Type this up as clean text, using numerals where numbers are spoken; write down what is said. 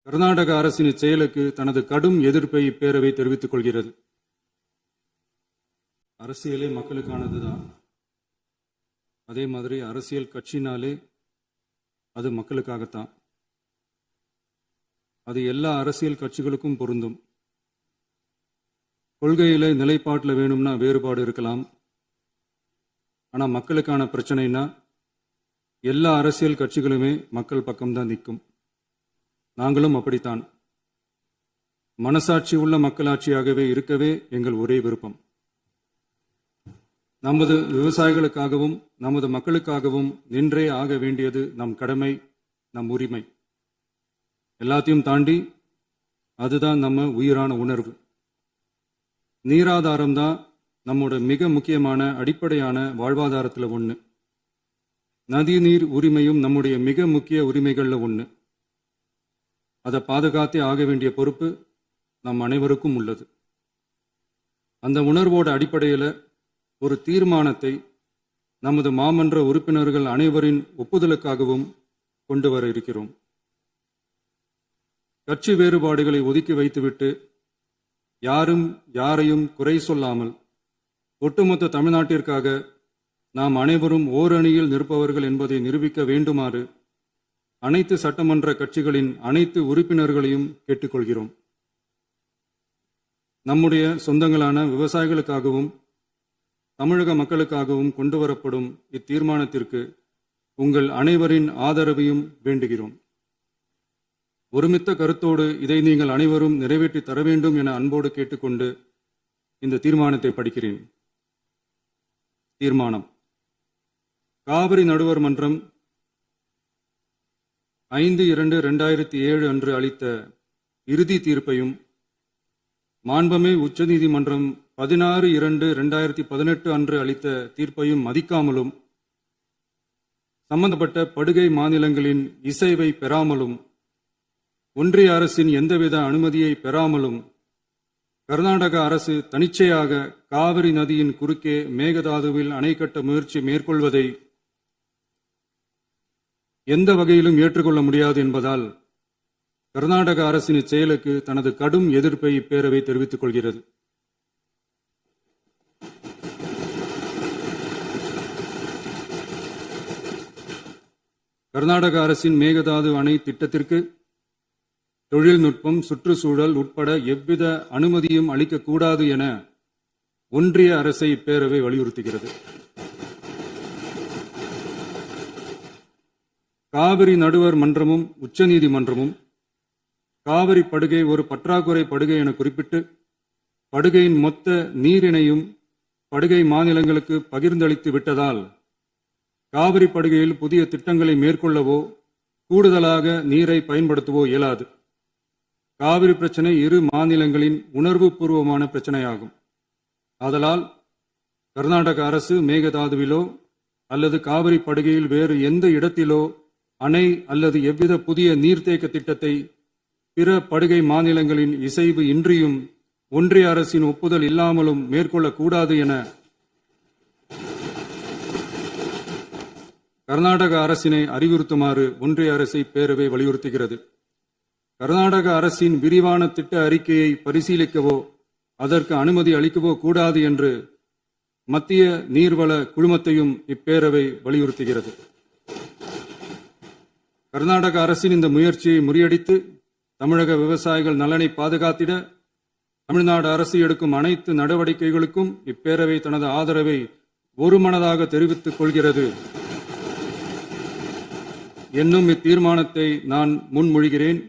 கர்நாடக அரசின் இச்செயலுக்கு தனது கடும் எதிர்ப்பை இப்பேரவை தெரிவித்துக் கொள்கிறது. அரசியலே மக்களுக்கானதுதான். அதே மாதிரி அரசியல் கட்சினாலே அது மக்களுக்காகத்தான். அது எல்லா அரசியல் கட்சிகளுக்கும் பொருந்தும். கொள்கையில நிலைப்பாட்டில் வேணும்னா வேறுபாடு இருக்கலாம். ஆனா மக்களுக்கான பிரச்சனைனா எல்லா அரசியல் கட்சிகளுமே மக்கள் பக்கம்தான் நிற்கும். நாங்களும் அப்படித்தான். மனசாட்சி உள்ள மக்களாட்சியாகவே இருக்கவே எங்கள் ஒரே விருப்பம். நமது விவசாயிகளுக்காகவும் நமது மக்களுக்காகவும் நின்றே ஆக வேண்டியது நம் கடமை, நம் உரிமை. எல்லாத்தையும் தாண்டி அதுதான் நம்ம உயிரான உணர்வு. நீராதாரம் தான் நம்மோட மிக முக்கியமான அடிப்படையான வாழ்வாதாரத்தில் ஒன்று. நதி நீர் உரிமையும் நம்முடைய மிக முக்கிய உரிமைகளில் ஒன்று. அதை பாதுகாத்தே ஆக வேண்டிய பொறுப்பு நம் அனைவருக்கும் உள்ளது. அந்த உணர்வோட அடிப்படையில் ஒரு தீர்மானத்தை நமது மாமன்ற உறுப்பினர்கள் அனைவரின் ஒப்புதலுக்காகவும் கொண்டு வர இருக்கிறோம். கட்சி வேறுபாடுகளை ஒதுக்கி வைத்துவிட்டு யாரும் யாரையும் குறை சொல்லாமல் ஒட்டுமொத்த தமிழ்நாட்டிற்காக நாம் அனைவரும் ஓரணியில் நிற்பவர்கள் என்பதை நிரூபிக்க வேண்டுமாறு அனைத்து சட்டமன்ற கட்சிகளின் அனைத்து உறுப்பினர்களையும் கேட்டுக்கொள்கிறோம். நம்முடைய சொந்தங்களான விவசாயிகளுக்காகவும் தமிழக மக்களுக்காகவும் கொண்டு வரப்படும் இத்தீர்மானத்திற்கு உங்கள் அனைவரின் ஆதரவையும் வேண்டுகிறோம். ஒருமித்த கருத்தோடு இதை நீங்கள் அனைவரும் நிறைவேற்றி தர வேண்டும் என அன்போடு கேட்டுக்கொண்டு இந்த தீர்மானத்தை படிக்கிறேன். தீர்மானம்: காவிரி நடுவர் மன்றம் 5/2/2007 அன்று அளித்த இறுதி தீர்ப்பையும் மாண்புமிகு உச்சநீதிமன்றம் 16/2/2018 அன்று அளித்த தீர்ப்பையும் மதிக்காமலும் சம்பந்தப்பட்ட படுகை மாநிலங்களின் இசைவை பெறாமலும் ஒன்றிய அரசின் எந்தவித அனுமதியை பெறாமலும் கர்நாடக அரசு தனிச்சையாக காவிரி நதியின் குறுக்கே மேகதாதுவில் அணை கட்ட முயற்சி மேற்கொள்வதை எந்த வகையிலும் ஏற்றுக்கொள்ள முடியாது என்பதால் கர்நாடக அரசின் இச்செயலுக்கு தனது கடும் எதிர்ப்பை இப்பேரவை தெரிவித்துக் கொள்கிறது. கர்நாடக அரசின் மேகதாது அணை திட்டத்திற்கு தொழில்நுட்பம், சுற்றுச்சூழல் உட்பட எவ்வித அனுமதியும் அளிக்கக்கூடாது என ஒன்றிய அரசை இப்பேரவை வலியுறுத்துகிறது. காவிரி நடுவர் மன்றமும் உச்சநீதிமன்றமும் காவிரி படுகை ஒரு பற்றாக்குறை படுகை என குறிப்பிட்டு படுகையின் மொத்த நீரினையும் படுகை மாநிலங்களுக்கு பகிர்ந்தளித்து விட்டதால் காவிரி படுகையில் புதிய திட்டங்களை மேற்கொள்ளவோ கூடுதலாக நீரை பயன்படுத்தவோ இயலாது. காவிரி பிரச்சனை இரு மாநிலங்களின் உணர்வு பூர்வமான பிரச்சனையாகும். ஆதலால் கர்நாடக அரசு மேகதாதுவிலோ அல்லது காவிரி படுகையில் வேறு எந்த இடத்திலோ அணை அல்லது எவ்வித புதிய நீர்த்தேக்க திட்டத்தை பிற படுகை மாநிலங்களின் இசைவு இன்றியும் ஒன்றிய அரசின் ஒப்புதல் இல்லாமலும் மேற்கொள்ளக்கூடாது என கர்நாடக அரசினை அறிவுறுத்துமாறு ஒன்றிய அரசை பேரவை வலியுறுத்துகிறது. கர்நாடக அரசின் விரிவான திட்ட அறிக்கையை பரிசீலிக்கவோ அதற்கு அனுமதி அளிக்கவோ கூடாது என்று மத்திய நீர்வள குழுமத்தையும் இப்பேரவை வலியுறுத்துகிறது. கர்நாடக அரசின் இந்த முயற்சியை முறியடித்து தமிழக விவசாயிகள் நலனை பாதுகாத்திட தமிழ்நாடு அரசு எடுக்கும் அனைத்து நடவடிக்கைகளுக்கும் இப்பேரவை தனது ஆதரவை ஒருமனதாக தெரிவித்துக் கொள்கிறது என்னும் இத்தீர்மானத்தை நான் முன்மொழிகிறேன்.